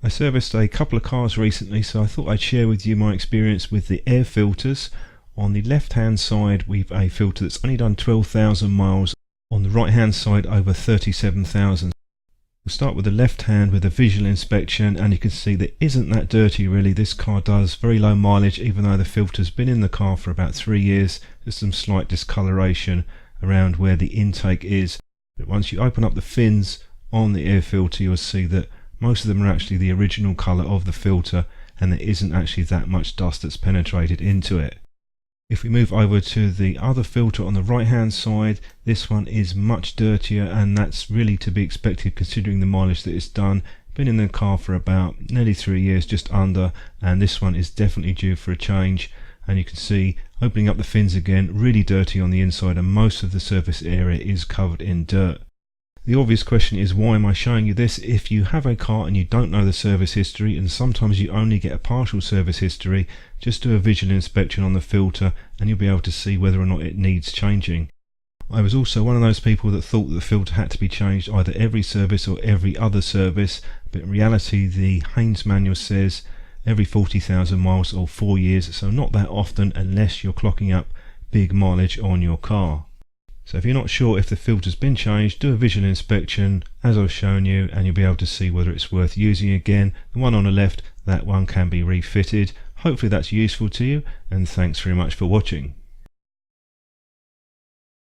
I serviced a couple of cars recently, so I thought I'd share with you my experience with the air filters. On the left hand side we've a filter that's only done 12,000 miles, on the right hand side over 37,000. We'll start with the left hand with a visual inspection, and you can see that isn't that dirty really. This car does very low mileage even though the filter's been in the car for about 3 years. There's some slight discoloration around where the intake is, but once you open up the fins on the air filter you'll see that most of them are actually the original colour of the filter, and there isn't actually that much dust that's penetrated into it. If we move over to the other filter on the right hand side, this one is much dirtier, and that's really to be expected considering the mileage that it's done. Been in the car for about nearly 3 years, just under, and this one is definitely due for a change. And you can see, opening up the fins again, really dirty on the inside, and most of the surface area is covered in dirt. The obvious question is, why am I showing you this? If you have a car and you don't know the service history, and sometimes you only get a partial service history, just do a visual inspection on the filter and you'll be able to see whether or not it needs changing. I was also one of those people that thought that the filter had to be changed either every service or every other service, but in reality the Haynes manual says every 40,000 miles or 4 years, so not that often unless you're clocking up big mileage on your car. So if you're not sure if the filter's been changed, do a visual inspection as I've shown you, and you'll be able to see whether it's worth using again. The one on the left, that one can be refitted. Hopefully that's useful to you, and thanks very much for watching.